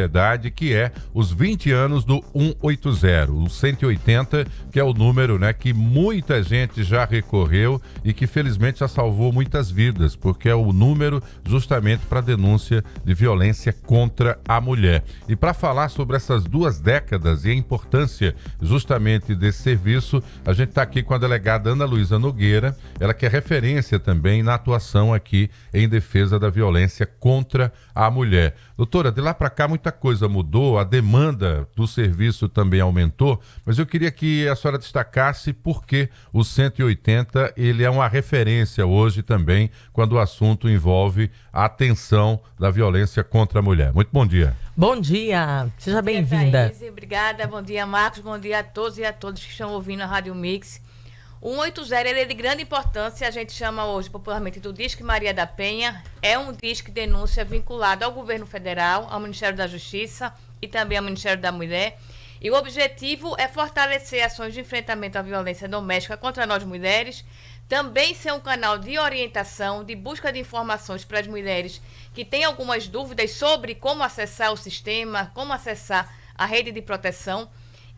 sociedade, que é os 20 anos do 180, o 180, que é o número, né, que muita gente já recorreu e que felizmente já salvou muitas vidas, porque é o número justamente para denúncia de violência contra a mulher. E para falar sobre essas 2 décadas e a importância justamente desse serviço, a gente está aqui com a delegada Ana Luísa Nogueira, ela que é referência também na atuação aqui em defesa da violência contra a mulher. Doutora, de lá para cá muita coisa mudou, a demanda do serviço também aumentou, mas eu queria que a senhora destacasse por que o 180 ele é uma referência hoje também quando o assunto envolve a atenção da violência contra a mulher. Muito bom dia. Bom dia, seja bem-vinda. Obrigada, bom dia Marcos, bom dia a todos e a todas que estão ouvindo a Rádio Mix. O 180 ele é de grande importância, a gente chama hoje popularmente do Disque Maria da Penha. É um disque denúncia vinculado ao governo federal, ao Ministério da Justiça e também ao Ministério da Mulher. E o objetivo é fortalecer ações de enfrentamento à violência doméstica contra nós mulheres, também ser um canal de orientação, de busca de informações para as mulheres que têm algumas dúvidas sobre como acessar o sistema, como acessar a rede de proteção.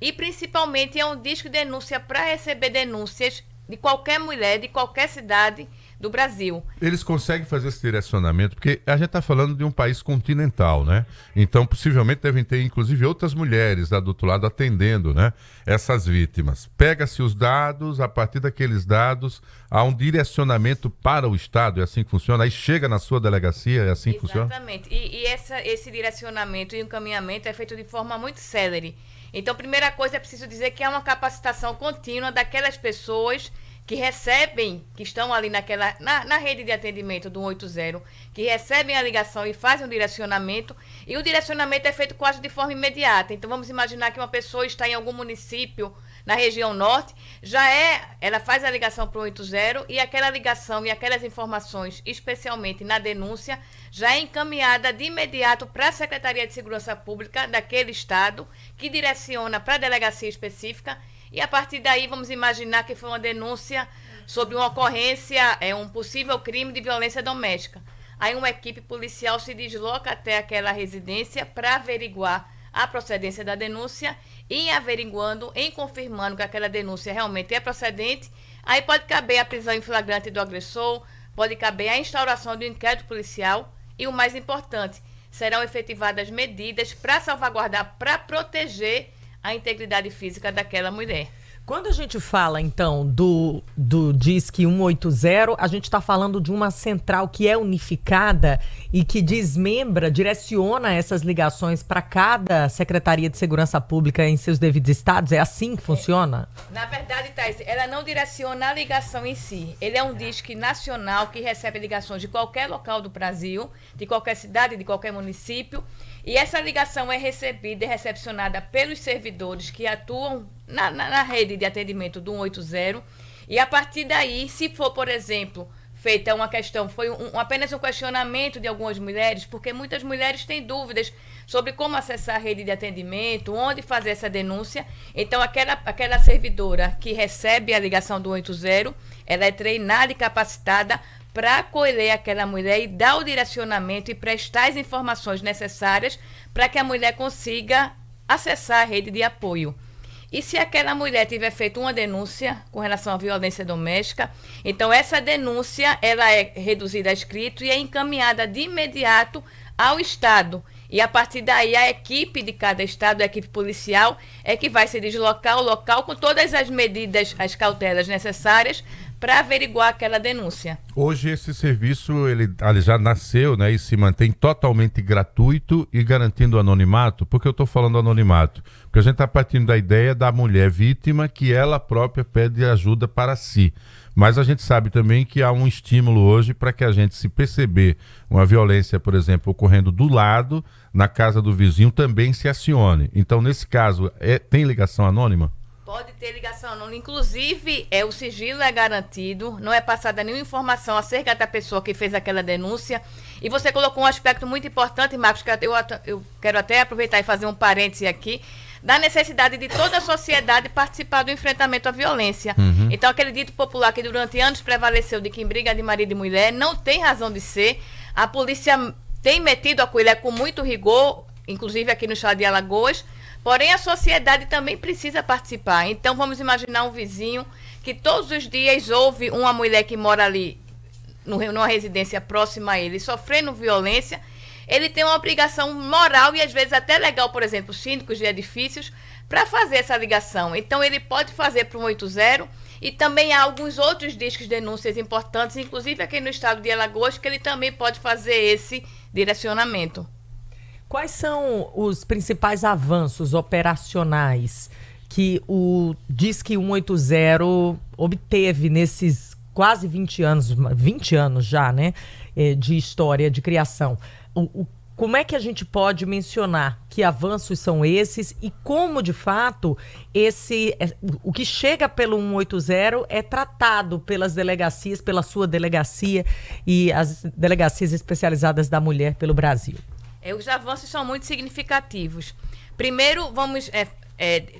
E principalmente é um disque denúncia para receber denúncias de qualquer mulher, de qualquer cidade do Brasil. Eles conseguem fazer esse direcionamento, porque a gente está falando de um país continental, né? Então, possivelmente devem ter, inclusive, outras mulheres lá do outro lado atendendo, né, essas vítimas. Pega-se os dados, a partir daqueles dados, há um direcionamento para o Estado, é assim que funciona? Aí chega na sua delegacia, é assim que funciona? Exatamente. E esse direcionamento e encaminhamento é feito de forma muito célere. Então, primeira coisa, é preciso dizer que há uma capacitação contínua daquelas pessoas que recebem, que estão ali na rede de atendimento do 180, que recebem a ligação e fazem um direcionamento, e o direcionamento é feito quase de forma imediata. Então, vamos imaginar que uma pessoa está em algum município na região norte, ela faz a ligação para o 180 e aquela ligação e aquelas informações, especialmente na denúncia, já é encaminhada de imediato para a Secretaria de Segurança Pública daquele estado, que direciona para a delegacia específica. E a partir daí, vamos imaginar que foi uma denúncia sobre uma ocorrência, um possível crime de violência doméstica. Aí uma equipe policial se desloca até aquela residência para averiguar a procedência da denúncia e em confirmando que aquela denúncia realmente é procedente, aí pode caber a prisão em flagrante do agressor, pode caber a instauração do inquérito policial e, o mais importante, serão efetivadas medidas para salvaguardar, para proteger a integridade física daquela mulher. Quando a gente fala, então, do Disque 180, a gente está falando de uma central que é unificada e que desmembra, direciona essas ligações para cada Secretaria de Segurança Pública em seus devidos estados? É assim que funciona? Na verdade, Thais, ela não direciona a ligação em si. Ele é um Disque nacional que recebe ligações de qualquer local do Brasil, de qualquer cidade, de qualquer município. E essa ligação é recebida e recepcionada pelos servidores que atuam na rede de atendimento do 180. E a partir daí, se for, por exemplo, feita uma questão, foi apenas um questionamento de algumas mulheres, porque muitas mulheres têm dúvidas sobre como acessar a rede de atendimento, onde fazer essa denúncia. Então, aquela servidora que recebe a ligação do 180, ela é treinada e capacitada para acolher aquela mulher e dar o direcionamento e prestar as informações necessárias para que a mulher consiga acessar a rede de apoio. E se aquela mulher tiver feito uma denúncia com relação à violência doméstica, então essa denúncia ela é reduzida a escrito e é encaminhada de imediato ao Estado. E a partir daí a equipe de cada estado, a equipe policial, é que vai se deslocar ao local com todas as medidas, as cautelas necessárias para averiguar aquela denúncia. Hoje esse serviço ele já nasceu, né, e se mantém totalmente gratuito e garantindo o anonimato. Por que eu estou falando anonimato? Porque a gente está partindo da ideia da mulher vítima que ela própria pede ajuda para si. Mas a gente sabe também que há um estímulo hoje para que a gente, se perceber uma violência, por exemplo, ocorrendo do lado, na casa do vizinho, também se acione. Então, nesse caso, tem ligação anônima? Pode ter ligação anônima. Inclusive, o sigilo é garantido, não é passada nenhuma informação acerca da pessoa que fez aquela denúncia. E você colocou um aspecto muito importante, Marcos, que eu quero até aproveitar e fazer um parêntese aqui, da necessidade de toda a sociedade participar do enfrentamento à violência. Uhum. Então, aquele dito popular que durante anos prevaleceu de que em briga de marido e mulher não tem razão de ser. A polícia tem metido a colher com muito rigor inclusive aqui no estado de Alagoas, porém a sociedade também precisa participar. Então vamos imaginar um vizinho que todos os dias ouve uma mulher que mora ali numa residência próxima a ele sofrendo violência. Ele tem uma obrigação moral e às vezes até legal, por exemplo, síndicos de edifícios, para fazer essa ligação. Então ele pode fazer para o 180 e também há alguns outros discos de denúncias importantes, inclusive aqui no estado de Alagoas, que ele também pode fazer esse direcionamento. Quais são os principais avanços operacionais que o Disque 180 obteve nesses quase 20 anos já, né, de história, de criação? Como é que a gente pode mencionar que avanços são esses e como, de fato, o que chega pelo 180 é tratado pelas delegacias, pela sua delegacia e as delegacias especializadas da mulher pelo Brasil? Os avanços são muito significativos. Primeiro, vamos,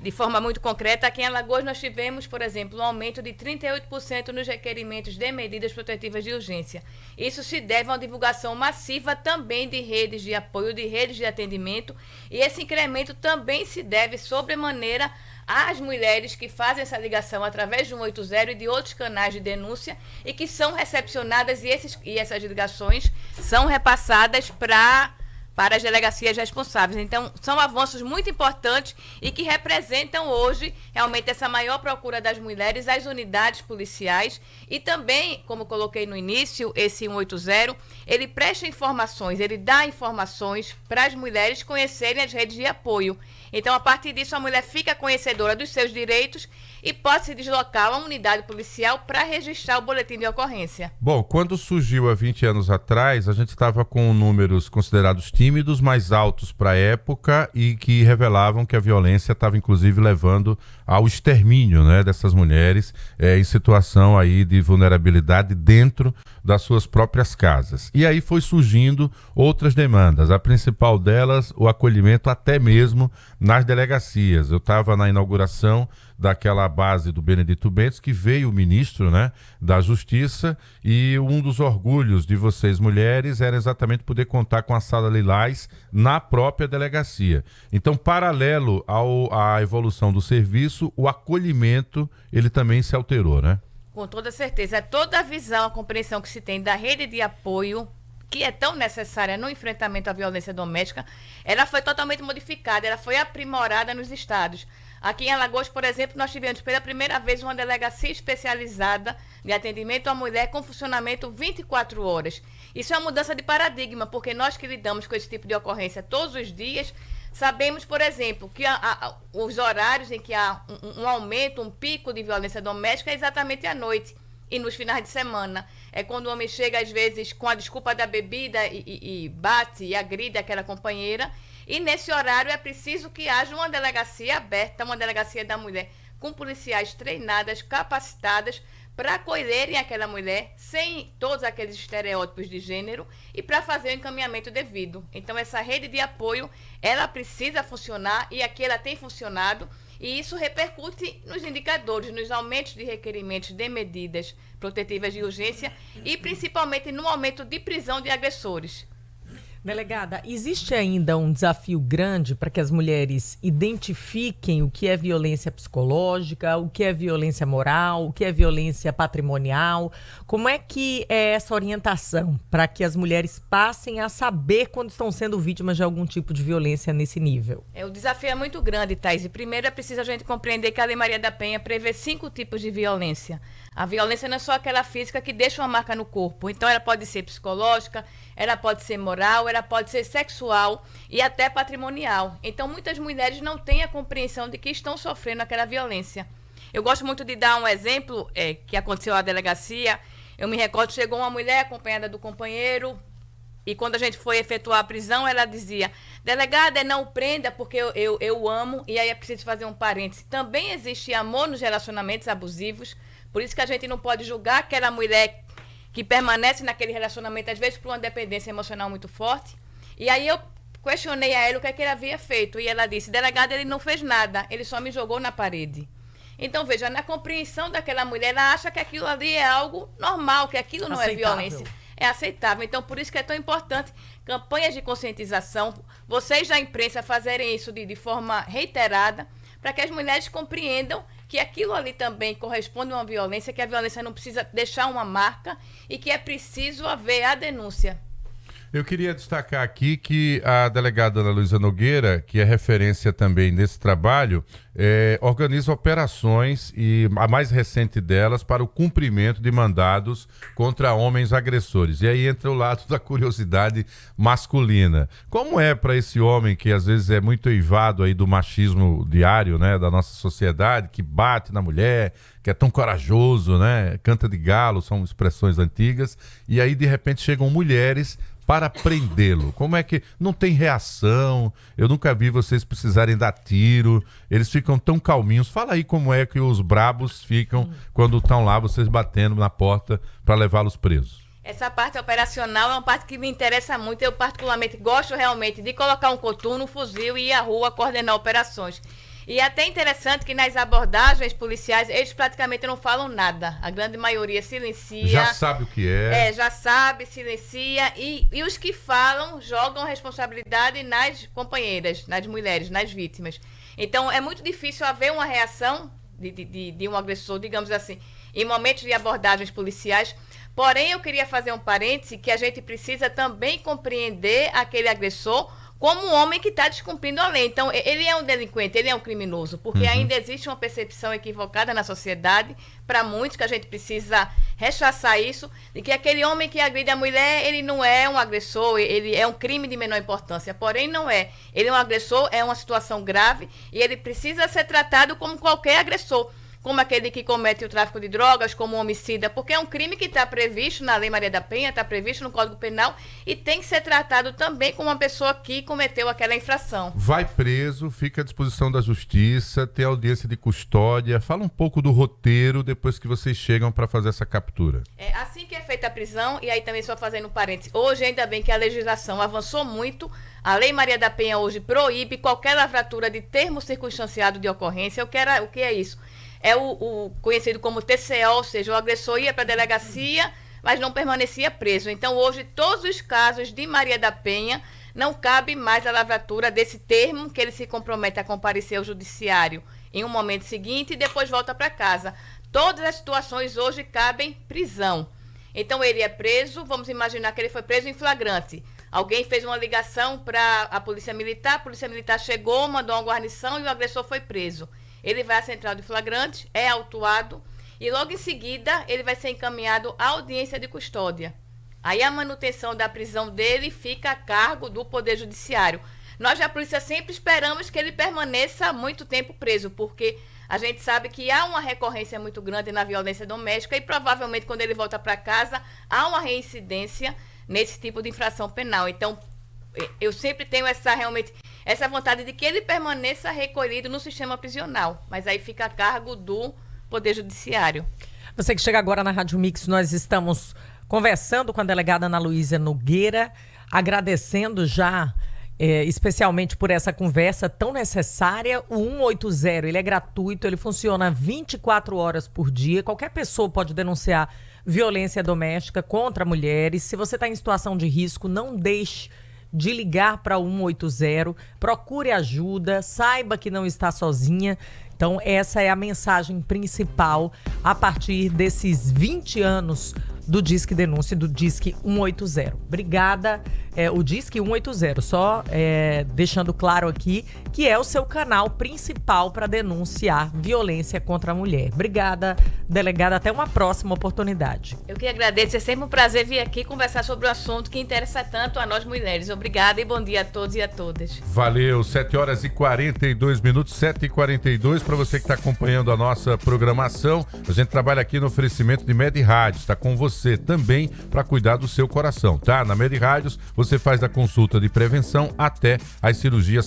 de forma muito concreta, aqui em Alagoas nós tivemos, por exemplo, um aumento de 38% nos requerimentos de medidas protetivas de urgência. Isso se deve a uma divulgação massiva também de redes de apoio, de redes de atendimento, e esse incremento também se deve, sobremaneira, às mulheres que fazem essa ligação através de 180 e de outros canais de denúncia e que são recepcionadas e essas ligações são repassadas para as delegacias responsáveis. Então, são avanços muito importantes e que representam hoje realmente essa maior procura das mulheres às unidades policiais e também, como coloquei no início, esse 180, ele presta informações, ele dá informações para as mulheres conhecerem as redes de apoio. Então, a partir disso, a mulher fica conhecedora dos seus direitos e pode se deslocar a uma unidade policial para registrar o boletim de ocorrência. Bom, quando surgiu há 20 anos atrás, a gente estava com números considerados tímidos, mais altos para a época e que revelavam que a violência estava, inclusive, levando ao extermínio, né, dessas mulheres em situação aí de vulnerabilidade dentro das suas próprias casas. E aí foi surgindo outras demandas. A principal delas, o acolhimento até mesmo nas delegacias. Eu estava na inauguração daquela base do Benedito Bentes, que veio o ministro, né, da Justiça, e um dos orgulhos de vocês mulheres era exatamente poder contar com a Sala Lilás na própria delegacia. Então, paralelo à evolução do serviço, o acolhimento, ele também se alterou, né? Com toda certeza. Toda a visão, a compreensão que se tem da rede de apoio, que é tão necessária no enfrentamento à violência doméstica, ela foi totalmente modificada, ela foi aprimorada nos estados. Aqui em Alagoas, por exemplo, nós tivemos pela primeira vez uma delegacia especializada de atendimento à mulher com funcionamento 24 horas. Isso é uma mudança de paradigma, porque nós que lidamos com esse tipo de ocorrência todos os dias, sabemos, por exemplo, que os horários em que há um aumento, um pico de violência doméstica é exatamente à noite e nos finais de semana. É quando o homem chega, às vezes, com a desculpa da bebida e bate e agride aquela companheira. E nesse horário é preciso que haja uma delegacia aberta, uma delegacia da mulher, com policiais treinadas, capacitadas, para acolherem aquela mulher sem todos aqueles estereótipos de gênero e para fazer o encaminhamento devido. Então, essa rede de apoio, ela precisa funcionar e aqui ela tem funcionado e isso repercute nos indicadores, nos aumentos de requerimentos de medidas protetivas de urgência e principalmente no aumento de prisão de agressores. Delegada, existe ainda um desafio grande para que as mulheres identifiquem o que é violência psicológica, o que é violência moral, o que é violência patrimonial. Como é que é essa orientação para que as mulheres passem a saber quando estão sendo vítimas de algum tipo de violência nesse nível? O desafio é muito grande, Thais. E primeiro é preciso a gente compreender que a Lei Maria da Penha prevê 5 tipos de violência. A violência não é só aquela física que deixa uma marca no corpo. Então ela pode ser psicológica, ela pode ser moral, ela pode ser sexual e até patrimonial. Então muitas mulheres não têm a compreensão de que estão sofrendo aquela violência. Eu gosto muito de dar um exemplo que aconteceu na delegacia. Eu me recordo, chegou uma mulher acompanhada do companheiro e quando a gente foi efetuar a prisão, ela dizia: delegada, não prenda porque eu amo. E aí é preciso fazer um parêntese. Também existe amor nos relacionamentos abusivos. Por isso que a gente não pode julgar aquela mulher que permanece naquele relacionamento, às vezes por uma dependência emocional muito forte. E aí eu questionei a ela o que é que ele havia feito. E ela disse: delegada, ele não fez nada, ele só me jogou na parede. Então, veja, na compreensão daquela mulher, ela acha que aquilo ali é algo normal, que aquilo não aceitável. É violência. é aceitável. Então, por isso que é tão importante campanhas de conscientização, vocês da imprensa fazerem isso de forma reiterada, para que as mulheres compreendam que aquilo ali também corresponde a uma violência, que a violência não precisa deixar uma marca e que é preciso haver a denúncia. Eu queria destacar aqui que a delegada Ana Luísa Nogueira, que é referência também nesse trabalho, organiza operações, e a mais recente delas, para o cumprimento de mandados contra homens agressores. E aí entra o lado da curiosidade masculina. Como é para esse homem que às vezes é muito eivado aí do machismo diário, né, da nossa sociedade, que bate na mulher, que é tão corajoso, né, canta de galo, são expressões antigas, e aí de repente chegam mulheres para prendê-lo? Como é que não tem reação? Eu nunca vi vocês precisarem dar tiro, eles ficam tão calminhos. Fala aí como é que os brabos ficam quando estão lá, vocês batendo na porta para levá-los presos. Essa parte operacional é uma parte que me interessa muito. Eu particularmente gosto realmente de colocar um coturno, um fuzil e ir à rua coordenar operações. E é até interessante que nas abordagens policiais, eles praticamente não falam nada. A grande maioria silencia. Já sabe o que é. Já sabe, silencia. E os que falam jogam a responsabilidade nas companheiras, nas mulheres, nas vítimas. Então, é muito difícil haver uma reação de um agressor, digamos assim, em momentos de abordagens policiais. Porém, eu queria fazer um parêntese que a gente precisa também compreender aquele agressor como um homem que está descumprindo a lei. Então, ele é um delinquente, ele é um criminoso, porque ainda existe uma percepção equivocada na sociedade, para muitos, que a gente precisa rechaçar isso, de que aquele homem que agride a mulher, ele não é um agressor, ele é um crime de menor importância. Porém, não é. Ele é um agressor, é uma situação grave, e ele precisa ser tratado como qualquer agressor, como aquele que comete o tráfico de drogas, como um homicida, porque é um crime que está previsto na Lei Maria da Penha, está previsto no Código Penal e tem que ser tratado também como uma pessoa que cometeu aquela infração. Vai preso, fica à disposição da justiça, tem audiência de custódia. Fala um pouco do roteiro depois que vocês chegam para fazer essa captura. Assim que é feita a prisão, e aí também só fazendo um parênteses, hoje ainda bem que a legislação avançou muito, a Lei Maria da Penha hoje proíbe qualquer lavratura de termo circunstanciado de ocorrência. O que é isso? É o conhecido como TCO, ou seja, o agressor ia para a delegacia, mas não permanecia preso. Então, hoje, todos os casos de Maria da Penha, não cabe mais a lavratura desse termo, que ele se compromete a comparecer ao judiciário em um momento seguinte e depois volta para casa. Todas as situações hoje cabem prisão. Então, ele é preso, vamos imaginar que ele foi preso em flagrante. Alguém fez uma ligação para a Polícia Militar chegou, mandou uma guarnição e o agressor foi preso. Ele vai à central de flagrante, é autuado e logo em seguida ele vai ser encaminhado à audiência de custódia. Aí a manutenção da prisão dele fica a cargo do Poder Judiciário. Nós da polícia sempre esperamos que ele permaneça muito tempo preso, porque a gente sabe que há uma recorrência muito grande na violência doméstica e provavelmente quando ele volta para casa há uma reincidência nesse tipo de infração penal. Então, eu sempre tenho essa vontade de que ele permaneça recolhido no sistema prisional, mas aí fica a cargo do Poder Judiciário. Você que chega agora na Rádio Mix, nós estamos conversando com a delegada Ana Luísa Nogueira, agradecendo já especialmente por essa conversa tão necessária. O 180, ele é gratuito, ele funciona 24 horas por dia, qualquer pessoa pode denunciar violência doméstica contra mulheres. Se você está em situação de risco, não deixe de ligar para o 180, procure ajuda, saiba que não está sozinha. Então, essa é a mensagem principal a partir desses 20 anos do Disque Denúncia, do Disque 180. Obrigada, o Disque 180, só deixando claro aqui que é o seu canal principal para denunciar violência contra a mulher. Obrigada, delegada, até uma próxima oportunidade. Eu que agradeço, é sempre um prazer vir aqui conversar sobre um assunto que interessa tanto a nós mulheres. Obrigada e bom dia a todos e a todas. Valeu, 7h42, 7h42, para você que está acompanhando a nossa programação. A gente trabalha aqui no oferecimento de Med Rádios, está com você também para cuidar do seu coração, tá? Na Med Rádios você faz da consulta de prevenção até as cirurgias